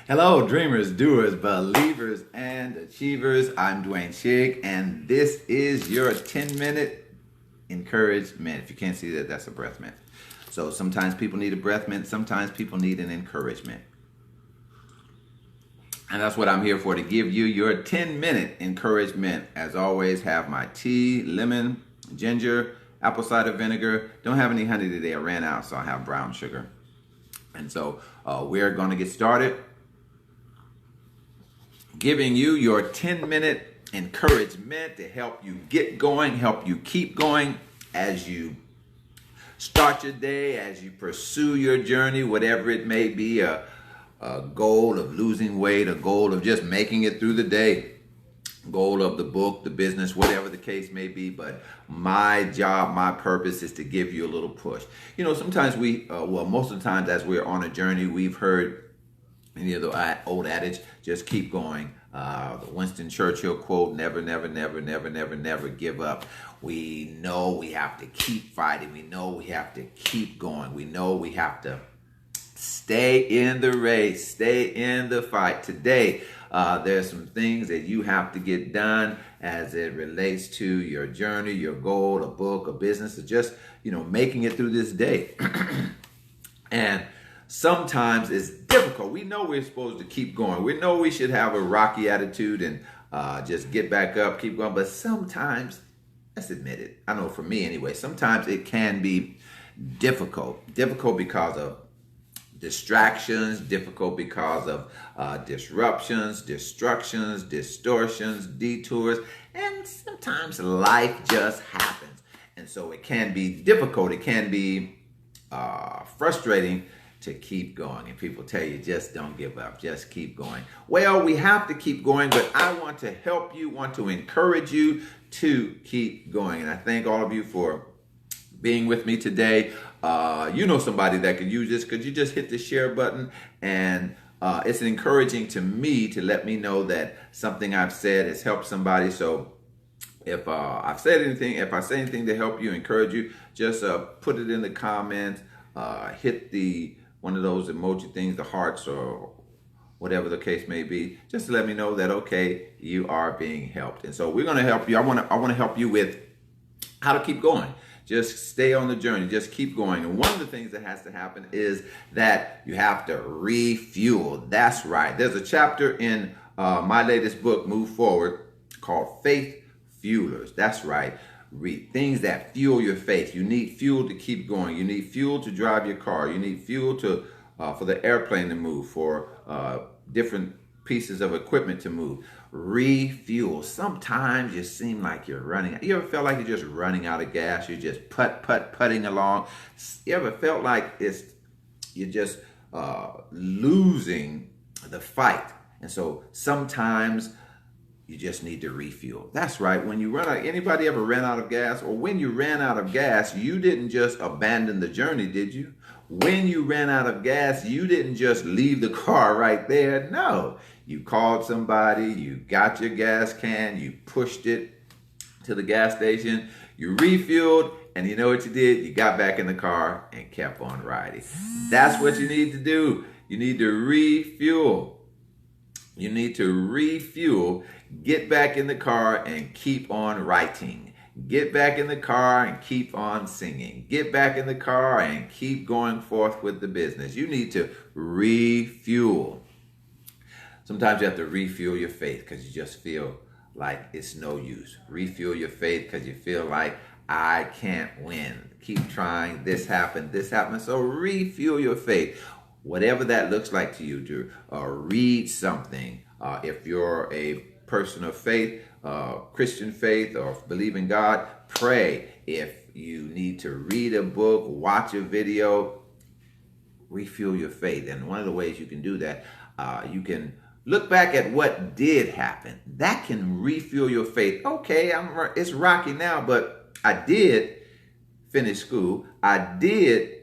Hello, dreamers, doers, believers, and achievers. I'm Dwayne Shigg, and this is your 10-minute encouragement. If you can't see that, that's a breath mint. So sometimes people need a breath mint, sometimes people need an encouragement. And that's what I'm here for, to give you your 10-minute encouragement. As always, have my tea, lemon, ginger, apple cider vinegar. Don't have any honey today. I ran out, so I have brown sugar. And so we're going to get started giving you your 10-minute encouragement to help you get going, help you keep going as you start your day, as you pursue your journey, whatever it may be, a goal of losing weight, a goal of just making it through the day, goal of the book, the business, whatever the case may be. But my job, my purpose is to give you a little push. You know, sometimes most of the times as we're on a journey, we've heard the old adage, just keep going. The Winston Churchill quote, never, never, never, never, never, never give up. We know we have to keep fighting. We know we have to keep going. We know we have to stay in the race, stay in the fight. Today, there's some things that you have to get done as it relates to your journey, your goal, a book, a business, or just, making it through this day. And sometimes it's difficult. We know we're supposed to keep going. We know we should have a rocky attitude and just get back up, keep going. But sometimes, let's admit it, I know for me anyway, sometimes it can be difficult. Difficult because of distractions, difficult because of disruptions, destructions, distortions, detours, and sometimes life just happens. And so it can be difficult. It can be frustrating to keep going. And people tell you, just don't give up, just keep going. Well, we have to keep going, but I want to help you, want to encourage you to keep going. And I thank all of you for being with me today. You know somebody that could use this. Could you just hit the share button? And it's encouraging to me to let me know that something I've said has helped somebody. So if I've said anything, if I say anything to help you, encourage you, just put it in the comments. Hit one of those emoji things, the hearts or whatever the case may be, just to let me know that, okay, you are being helped. And so we're going to help you. I want to help you with how to keep going. Just stay on the journey. Just keep going. And one of the things that has to happen is that you have to refuel. That's right. There's a chapter in my latest book, Move Forward, called Faith Fuelers. That's right. Things that fuel your faith. You need fuel to keep going. You need fuel to drive your car. You need fuel for the airplane to move, for different pieces of equipment to move. Refuel. Sometimes you seem like you're running. You ever felt like you're just running out of gas? You're just putting along. You ever felt like you're just losing the fight? And so sometimes you just need to refuel. That's right. When you run out, anybody ever ran out of gas? Or when you ran out of gas, you didn't just abandon the journey, did you? When you ran out of gas, you didn't just leave the car right there. No, you called somebody, you got your gas can, you pushed it to the gas station, you refueled, and you know what you did? You got back in the car and kept on riding. That's what you need to do. You need to refuel. You need to refuel. Get back in the car and keep on writing. Get back in the car and keep on singing. Get back in the car and keep going forth with the business. You need to refuel. Sometimes you have to refuel your faith because you just feel like it's no use. Refuel your faith because you feel like I can't win. Keep trying. This happened. So refuel your faith. Whatever that looks like to you, to read something. If you're a person of faith, Christian faith, or believe in God, pray. If you need to read a book, watch a video, refuel your faith. And one of the ways you can do that, you can look back at what did happen. That can refuel your faith. Okay, it's rocky now, but I did finish school. I did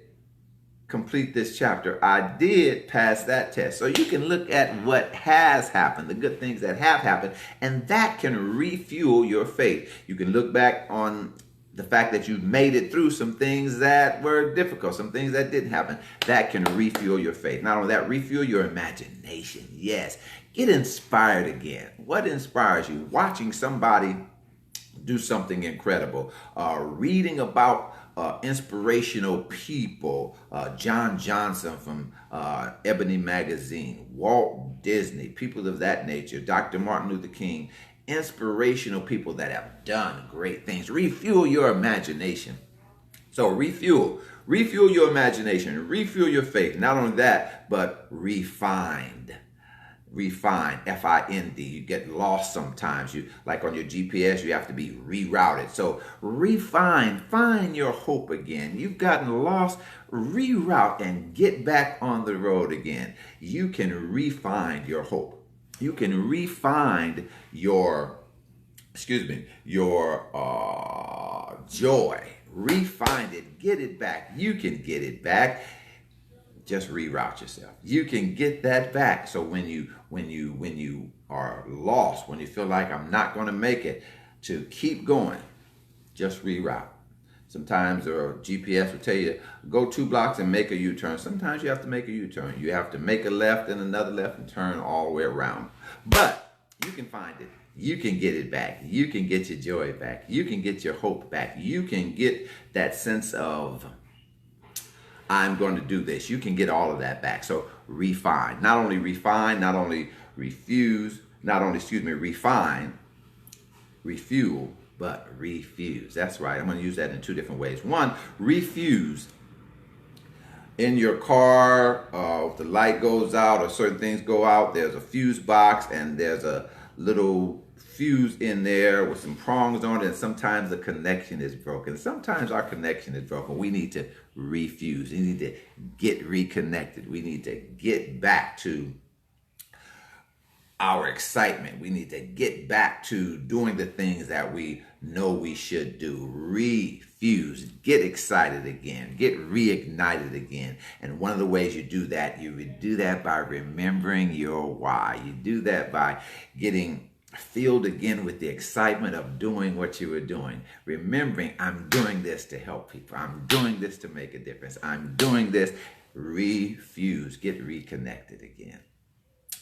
complete this chapter. I did pass that test. So you can look at what has happened, the good things that have happened, and that can refuel your faith. You can look back on the fact that you made it through some things that were difficult, some things that didn't happen, that can refuel your faith. Not only that, refuel your imagination. Yes, get inspired again. What inspires you? Watching somebody do something incredible, reading about inspirational people, John Johnson from Ebony Magazine, Walt Disney, people of that nature, Dr. Martin Luther King, inspirational people that have done great things. Refuel your imagination. So refuel your imagination, refuel your faith. Not only that, but refined. Find. You get lost sometimes. You, like on your GPS, you have to be rerouted. So refine, find your hope again. You've gotten lost, reroute and get back on the road again. You can refine your hope. You can refine your joy. Refine it, get it back. You can get it back. Just reroute yourself. You can get that back. So when you are lost, when you feel like I'm not going to make it, to keep going, just reroute. Sometimes our GPS will tell you, go 2 blocks and make a U-turn. Sometimes you have to make a U-turn. You have to make a left and another left and turn all the way around. But you can find it. You can get it back. You can get your joy back. You can get your hope back. You can get that sense of, I'm going to do this. You can get all of that back. So refine, not only refuse, refine, refuel, but refuse. That's right. I'm going to use that in 2 different ways. One, refuse. In your car, if the light goes out or certain things go out, there's a fuse box and there's a little fuse in there with some prongs on it, and sometimes the connection is broken. Sometimes our connection is broken. We need to refuse. We need to get reconnected. We need to get back to our excitement. We need to get back to doing the things that we know we should do. Refuse. Get excited again. Get reignited again. And one of the ways you do that, by remembering your why. You do that by getting filled again with the excitement of doing what you were doing. Remembering, I'm doing this to help people. I'm doing this to make a difference. I'm doing this. Refuse. Get reconnected again.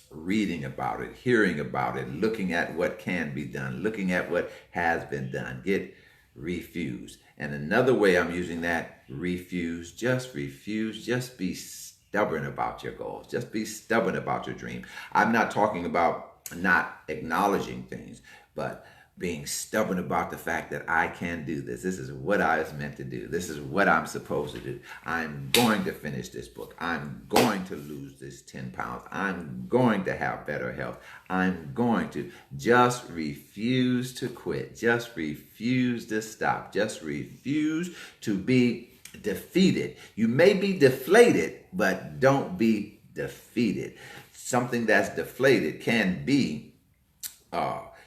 Reading about it, hearing about it, looking at what can be done, looking at what has been done. Get refused. And another way I'm using that, refuse, just be stubborn about your goals. Just be stubborn about your dream. I'm not talking about not acknowledging things, but being stubborn about the fact that I can do this. This is what I was meant to do. This is what I'm supposed to do. I'm going to finish this book. I'm going to lose this 10 pounds. I'm going to have better health. I'm going to just refuse to quit. Just refuse to stop. Just refuse to be defeated. You may be deflated, but don't be defeated. Something that's deflated can be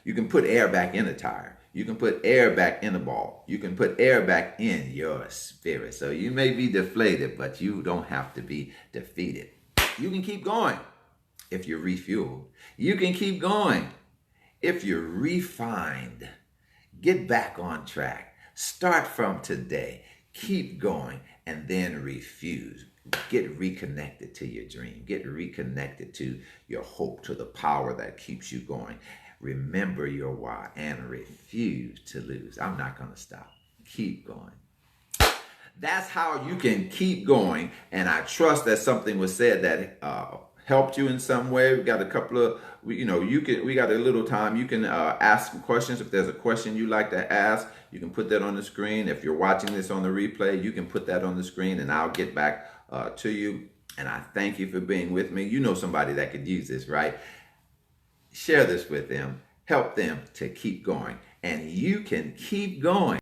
you can put air back in a tire. You can put air back in a ball. You can put air back in your spirit. So you may be deflated, but you don't have to be defeated. You can keep going if you're refueled. You can keep going if you're refined. Get back on track. Start from today. Keep going and then refuse. Get reconnected to your dream. Get reconnected to your hope, to the power that keeps you going. Remember your why and refuse to lose. I'm not going to stop. Keep going. That's how you can keep going. And I trust that something was said that helped you in some way. We got a couple of, we got a little time. You can ask some questions. If there's a question you like to ask, you can put that on the screen. If you're watching this on the replay, you can put that on the screen and I'll get back to you. And I thank you for being with me. You know somebody that could use this, right? Share this with them. Help them to keep going. And you can keep going.